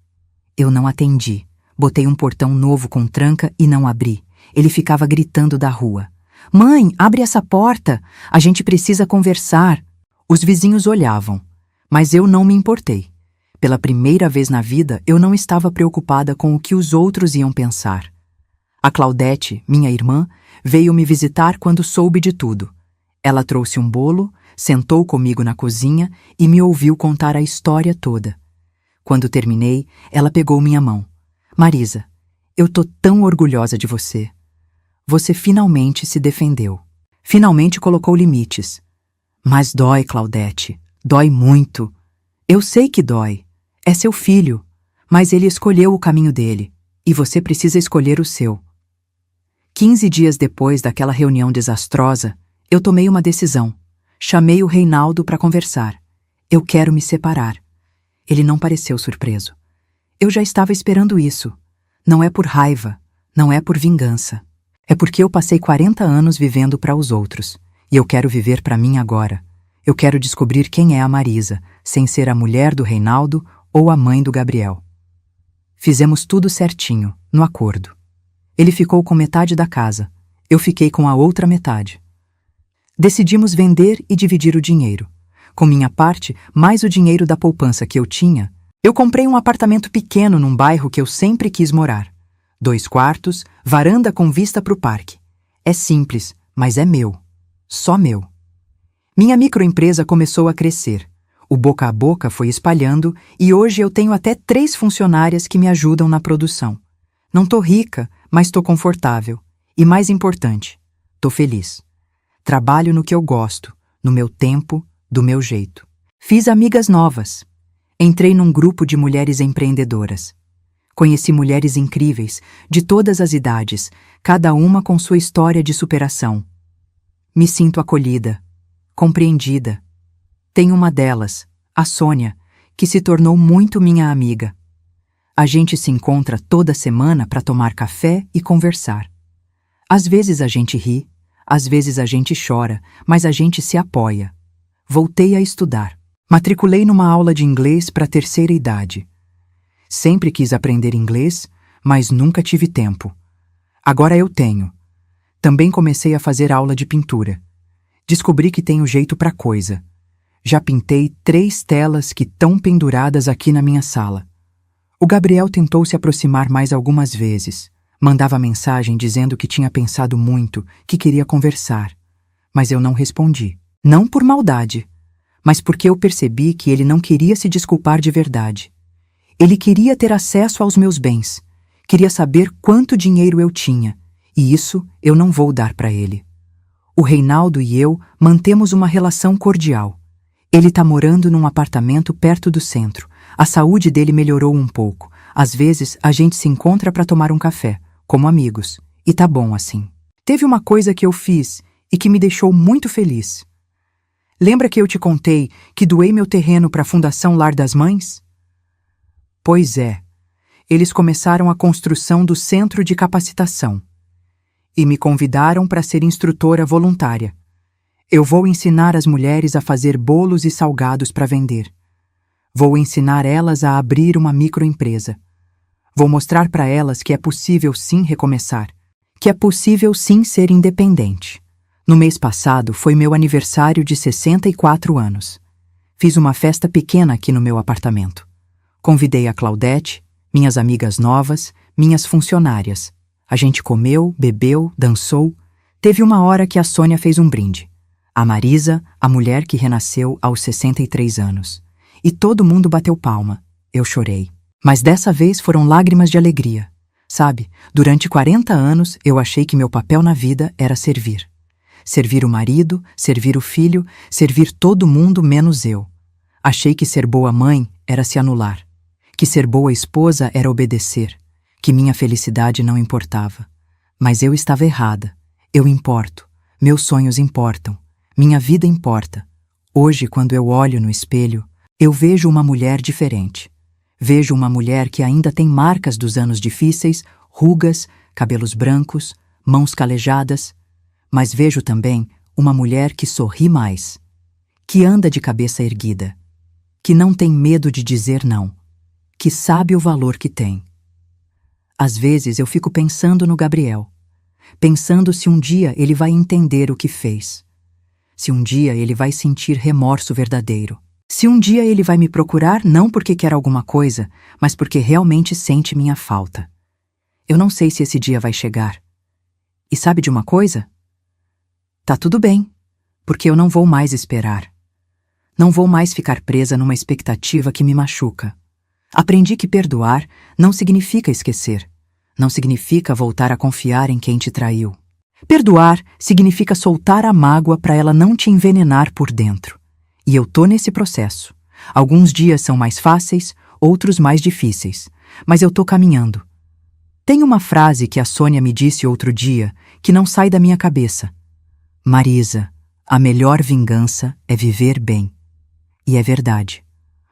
Eu não atendi. Botei um portão novo com tranca e não abri. Ele ficava gritando da rua: "Mãe, abre essa porta! A gente precisa conversar!" Os vizinhos olhavam, mas eu não me importei. Pela primeira vez na vida, eu não estava preocupada com o que os outros iam pensar. A Claudete, minha irmã, veio me visitar quando soube de tudo. Ela trouxe um bolo, sentou comigo na cozinha e me ouviu contar a história toda. Quando terminei, ela pegou minha mão. "Marisa, eu tô tão orgulhosa de você. Você finalmente se defendeu. Finalmente colocou limites. Mas dói, Claudete. Dói muito. Eu sei que dói. É seu filho. Mas ele escolheu o caminho dele. E você precisa escolher o seu." 15 dias depois daquela reunião desastrosa, eu tomei uma decisão. Chamei o Reinaldo para conversar. Eu quero me separar. Ele não pareceu surpreso. Eu já estava esperando isso. Não é por raiva, não é por vingança. É porque eu passei 40 anos vivendo para os outros. E eu quero viver para mim agora. Eu quero descobrir quem é a Marisa, sem ser a mulher do Reinaldo ou a mãe do Gabriel. Fizemos tudo certinho, no acordo. Ele ficou com metade da casa. Eu fiquei com a outra metade. Decidimos vender e dividir o dinheiro. Com minha parte, mais o dinheiro da poupança que eu tinha, eu comprei um apartamento pequeno num bairro que eu sempre quis morar. 2 quartos, varanda com vista para o parque. É simples, mas é meu. Só meu. Minha microempresa começou a crescer. O boca a boca foi espalhando e hoje eu tenho até 3 funcionárias que me ajudam na produção. Não tô rica, mas tô confortável. E mais importante, tô feliz. Trabalho no que eu gosto, no meu tempo, do meu jeito. Fiz amigas novas. Entrei num grupo de mulheres empreendedoras. Conheci mulheres incríveis, de todas as idades, cada uma com sua história de superação. Me sinto acolhida, compreendida. Tenho uma delas, a Sônia, que se tornou muito minha amiga. A gente se encontra toda semana para tomar café e conversar. Às vezes a gente ri, às vezes a gente chora, mas a gente se apoia. Voltei a estudar. Matriculei numa aula de inglês para a 3ª idade. Sempre quis aprender inglês, mas nunca tive tempo. Agora eu tenho. Também comecei a fazer aula de pintura. Descobri que tenho jeito para coisa. Já pintei 3 telas que estão penduradas aqui na minha sala. O Gabriel tentou se aproximar mais algumas vezes. Mandava mensagem dizendo que tinha pensado muito, que queria conversar. Mas eu não respondi. Não por maldade, mas porque eu percebi que ele não queria se desculpar de verdade. Ele queria ter acesso aos meus bens. Queria saber quanto dinheiro eu tinha. E isso eu não vou dar para ele. O Reinaldo e eu mantemos uma relação cordial. Ele está morando num apartamento perto do centro. A saúde dele melhorou um pouco. Às vezes a gente se encontra para tomar um café, como amigos. E tá bom assim. Teve uma coisa que eu fiz e que me deixou muito feliz. Lembra que eu te contei que doei meu terreno para a Fundação Lar das Mães? Pois é. Eles começaram a construção do centro de capacitação. E me convidaram para ser instrutora voluntária. Eu vou ensinar as mulheres a fazer bolos e salgados para vender. Vou ensinar elas a abrir uma microempresa. Vou mostrar para elas que é possível sim recomeçar, que é possível sim ser independente. No mês passado foi meu aniversário de 64 anos. Fiz uma festa pequena aqui no meu apartamento. Convidei a Claudete, minhas amigas novas, minhas funcionárias. A gente comeu, bebeu, dançou. Teve uma hora que a Sônia fez um brinde. A Marisa, a mulher que renasceu aos 63 anos. E todo mundo bateu palma. Eu chorei. Mas dessa vez foram lágrimas de alegria. Sabe, durante 40 anos eu achei que meu papel na vida era servir. Servir o marido, servir o filho, servir todo mundo menos eu. Achei que ser boa mãe era se anular. Que ser boa esposa era obedecer. Que minha felicidade não importava. Mas eu estava errada. Eu importo. Meus sonhos importam. Minha vida importa. Hoje, quando eu olho no espelho, eu vejo uma mulher diferente. Vejo uma mulher que ainda tem marcas dos anos difíceis, rugas, cabelos brancos, mãos calejadas, mas vejo também uma mulher que sorri mais, que anda de cabeça erguida, que não tem medo de dizer não, que sabe o valor que tem. Às vezes eu fico pensando no Gabriel, pensando se um dia ele vai entender o que fez, se um dia ele vai sentir remorso verdadeiro. Se um dia ele vai me procurar não porque quer alguma coisa, mas porque realmente sente minha falta. Eu não sei se esse dia vai chegar. E sabe de uma coisa? Tá tudo bem, porque eu não vou mais esperar. Não vou mais ficar presa numa expectativa que me machuca. Aprendi que perdoar não significa esquecer. Não significa voltar a confiar em quem te traiu. Perdoar significa soltar a mágoa para ela não te envenenar por dentro. E eu tô nesse processo. Alguns dias são mais fáceis, outros mais difíceis. Mas eu tô caminhando. Tem uma frase que a Sônia me disse outro dia que não sai da minha cabeça. Marisa, a melhor vingança é viver bem. E é verdade.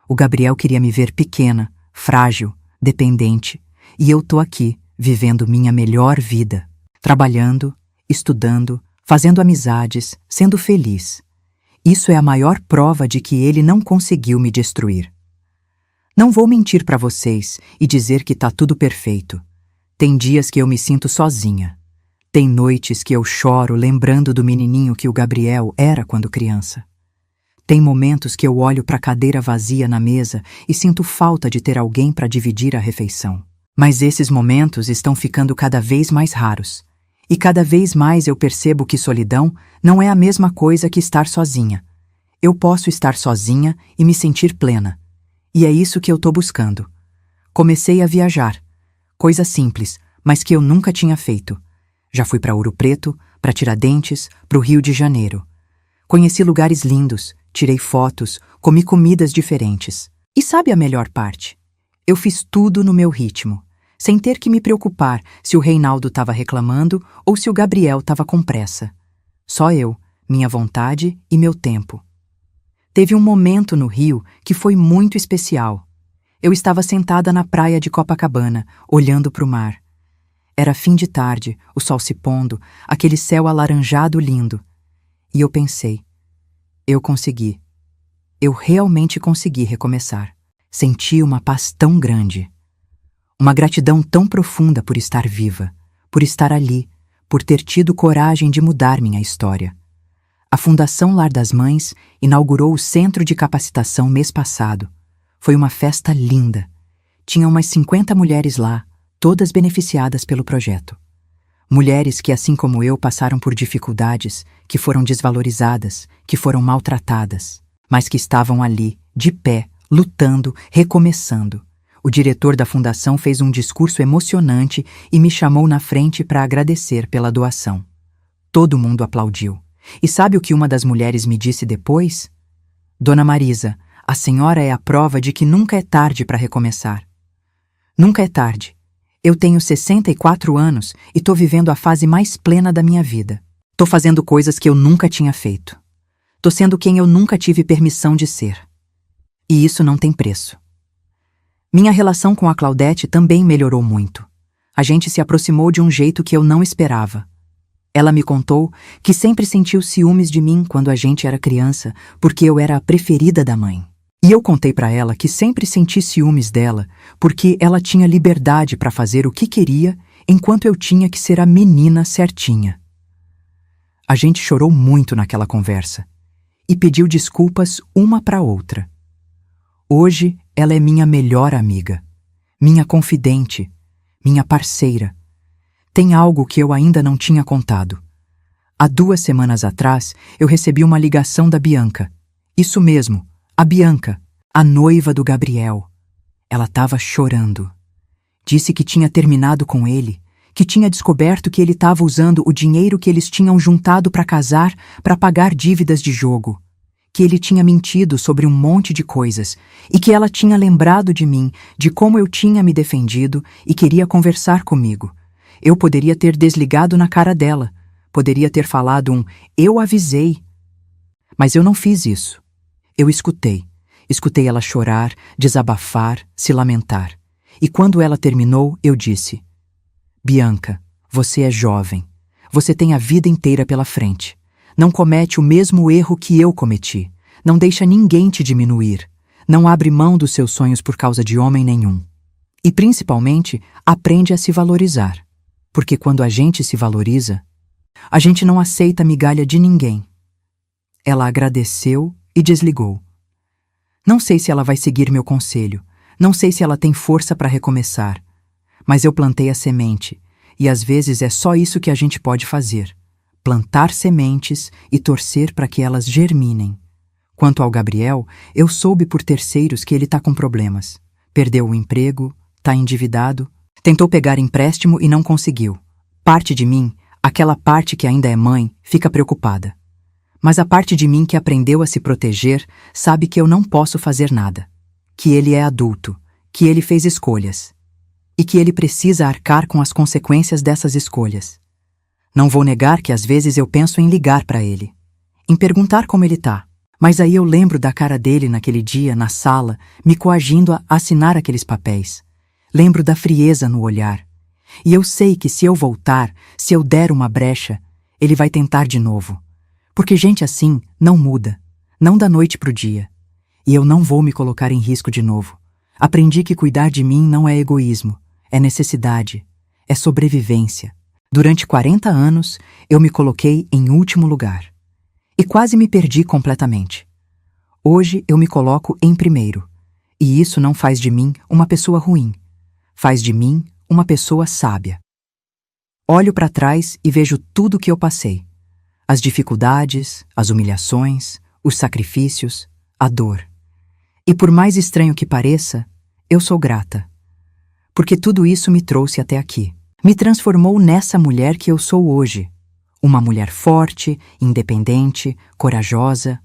O Gabriel queria me ver pequena, frágil, dependente. E eu tô aqui, vivendo minha melhor vida. Trabalhando, estudando, fazendo amizades, sendo feliz. Isso é a maior prova de que ele não conseguiu me destruir. Não vou mentir para vocês e dizer que tá tudo perfeito. Tem dias que eu me sinto sozinha. Tem noites que eu choro lembrando do menininho que o Gabriel era quando criança. Tem momentos que eu olho para a cadeira vazia na mesa e sinto falta de ter alguém para dividir a refeição. Mas esses momentos estão ficando cada vez mais raros. E cada vez mais eu percebo que solidão não é a mesma coisa que estar sozinha. Eu posso estar sozinha e me sentir plena. E é isso que eu tô buscando. Comecei a viajar. Coisa simples, mas que eu nunca tinha feito. Já fui para Ouro Preto, para Tiradentes, para o Rio de Janeiro. Conheci lugares lindos, tirei fotos, comi comidas diferentes. E sabe a melhor parte? Eu fiz tudo no meu ritmo. Sem ter que me preocupar se o Reinaldo estava reclamando ou se o Gabriel estava com pressa. Só eu, minha vontade e meu tempo. Teve um momento no Rio que foi muito especial. Eu estava sentada na praia de Copacabana, olhando para o mar. Era fim de tarde, o sol se pondo, aquele céu alaranjado lindo. E eu pensei, eu consegui. Eu realmente consegui recomeçar. Senti uma paz tão grande. Uma gratidão tão profunda por estar viva, por estar ali, por ter tido coragem de mudar minha história. A Fundação Lar das Mães inaugurou o Centro de Capacitação mês passado. Foi uma festa linda. Tinha umas 50 mulheres lá, todas beneficiadas pelo projeto. Mulheres que, assim como eu, passaram por dificuldades, que foram desvalorizadas, que foram maltratadas, mas que estavam ali, de pé, lutando, recomeçando. O diretor da fundação fez um discurso emocionante e me chamou na frente para agradecer pela doação. Todo mundo aplaudiu. E sabe o que uma das mulheres me disse depois? Dona Marisa, a senhora é a prova de que nunca é tarde para recomeçar. Nunca é tarde. Eu tenho 64 anos e tô vivendo a fase mais plena da minha vida. Tô fazendo coisas que eu nunca tinha feito. Tô sendo quem eu nunca tive permissão de ser. E isso não tem preço. Minha relação com a Claudete também melhorou muito. A gente se aproximou de um jeito que eu não esperava. Ela me contou que sempre sentiu ciúmes de mim quando a gente era criança, porque eu era a preferida da mãe. E eu contei para ela que sempre senti ciúmes dela, porque ela tinha liberdade para fazer o que queria, enquanto eu tinha que ser a menina certinha. A gente chorou muito naquela conversa e pediu desculpas uma para outra. Hoje ela é minha melhor amiga, minha confidente, minha parceira. Tem algo que eu ainda não tinha contado. Há 2 semanas atrás, eu recebi uma ligação da Bianca. Isso mesmo, a Bianca, a noiva do Gabriel. Ela estava chorando. Disse que tinha terminado com ele, que tinha descoberto que ele estava usando o dinheiro que eles tinham juntado para casar para pagar dívidas de jogo, que ele tinha mentido sobre um monte de coisas e que ela tinha lembrado de mim, de como eu tinha me defendido e queria conversar comigo. Eu poderia ter desligado na cara dela, poderia ter falado "eu avisei". Mas eu não fiz isso. Eu escutei. Escutei ela chorar, desabafar, se lamentar. E quando ela terminou, eu disse: Bianca, você é jovem. Você tem a vida inteira pela frente. Não comete o mesmo erro que eu cometi. Não deixa ninguém te diminuir. Não abre mão dos seus sonhos por causa de homem nenhum. E principalmente, aprende a se valorizar. Porque quando a gente se valoriza, a gente não aceita migalha de ninguém. Ela agradeceu e desligou. Não sei se ela vai seguir meu conselho, não sei se ela tem força para recomeçar, mas eu plantei a semente, e às vezes é só isso que a gente pode fazer: plantar sementes e torcer para que elas germinem. Quanto ao Gabriel, eu soube por terceiros que ele está com problemas. Perdeu o emprego, está endividado, tentou pegar empréstimo e não conseguiu. Parte de mim, aquela parte que ainda é mãe, fica preocupada. Mas a parte de mim que aprendeu a se proteger sabe que eu não posso fazer nada. Que ele é adulto, que ele fez escolhas. E que ele precisa arcar com as consequências dessas escolhas. Não vou negar que às vezes eu penso em ligar para ele, em perguntar como ele tá. Mas aí eu lembro da cara dele naquele dia, na sala, me coagindo a assinar aqueles papéis. Lembro da frieza no olhar. E eu sei que se eu voltar, se eu der uma brecha, ele vai tentar de novo. Porque gente assim não muda, não da noite pro dia. E eu não vou me colocar em risco de novo. Aprendi que cuidar de mim não é egoísmo, é necessidade, é sobrevivência. Durante 40 anos, eu me coloquei em último lugar. E quase me perdi completamente. Hoje eu me coloco em primeiro. E isso não faz de mim uma pessoa ruim. Faz de mim uma pessoa sábia. Olho para trás e vejo tudo que eu passei. As dificuldades, as humilhações, os sacrifícios, a dor. E por mais estranho que pareça, eu sou grata. Porque tudo isso me trouxe até aqui. Me transformou nessa mulher que eu sou hoje. Uma mulher forte, independente, corajosa.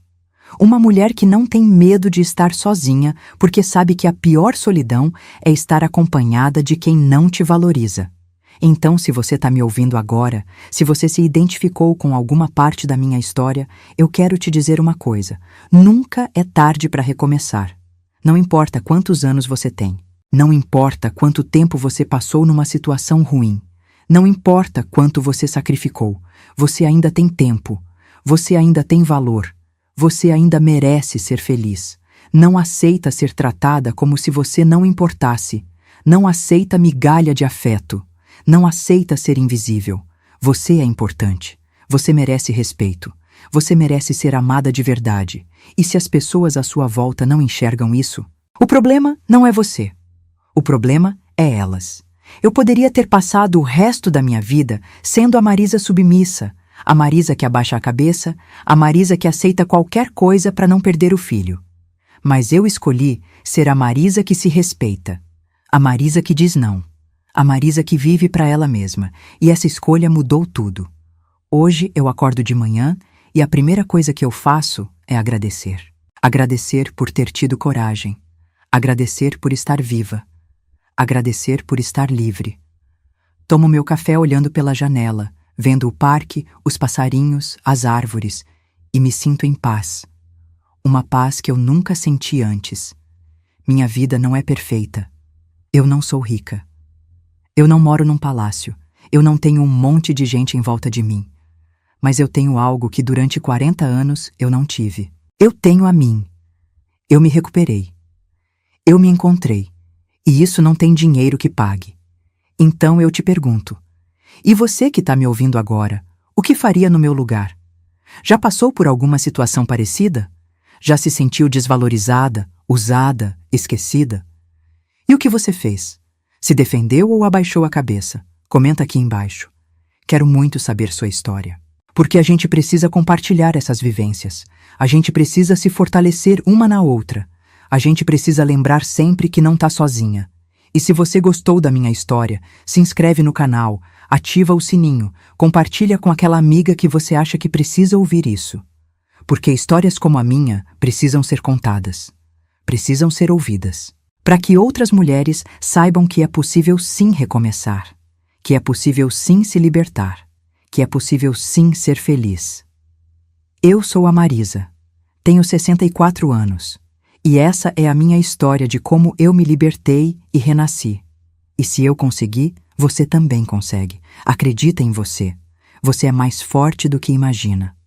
Uma mulher que não tem medo de estar sozinha, porque sabe que a pior solidão é estar acompanhada de quem não te valoriza. Então, se você está me ouvindo agora, se você se identificou com alguma parte da minha história, eu quero te dizer uma coisa: nunca é tarde para recomeçar. Não importa quantos anos você tem. Não importa quanto tempo você passou numa situação ruim. Não importa quanto você sacrificou. Você ainda tem tempo. Você ainda tem valor. Você ainda merece ser feliz. Não aceita ser tratada como se você não importasse. Não aceita migalha de afeto. Não aceita ser invisível. Você é importante. Você merece respeito. Você merece ser amada de verdade. E se as pessoas à sua volta não enxergam isso, o problema não é você. O problema é elas. Eu poderia ter passado o resto da minha vida sendo a Marisa submissa, a Marisa que abaixa a cabeça, a Marisa que aceita qualquer coisa para não perder o filho. Mas eu escolhi ser a Marisa que se respeita, a Marisa que diz não, a Marisa que vive para ela mesma, e essa escolha mudou tudo. Hoje eu acordo de manhã e a primeira coisa que eu faço é agradecer. Agradecer por ter tido coragem, agradecer por estar viva, agradecer por estar livre. Tomo meu café olhando pela janela, vendo o parque, os passarinhos, as árvores, e me sinto em paz. Uma paz que eu nunca senti antes. Minha vida não é perfeita. Eu não sou rica. Eu não moro num palácio. Eu não tenho um monte de gente em volta de mim. Mas eu tenho algo que durante 40 anos eu não tive. Eu tenho a mim. Eu me recuperei. Eu me encontrei. E isso não tem dinheiro que pague. Então eu te pergunto, e você que está me ouvindo agora, o que faria no meu lugar? Já passou por alguma situação parecida? Já se sentiu desvalorizada, usada, esquecida? E o que você fez? Se defendeu ou abaixou a cabeça? Comenta aqui embaixo. Quero muito saber sua história. Porque a gente precisa compartilhar essas vivências. A gente precisa se fortalecer uma na outra. A gente precisa lembrar sempre que não tá sozinha. E se você gostou da minha história, se inscreve no canal, ativa o sininho, compartilha com aquela amiga que você acha que precisa ouvir isso. Porque histórias como a minha precisam ser contadas, precisam ser ouvidas, para que outras mulheres saibam que é possível sim recomeçar, que é possível sim se libertar, que é possível sim ser feliz. Eu sou a Marisa, tenho 64 anos, e essa é a minha história de como eu me libertei e renasci. E se eu consegui, você também consegue. Acredita em você. Você é mais forte do que imagina.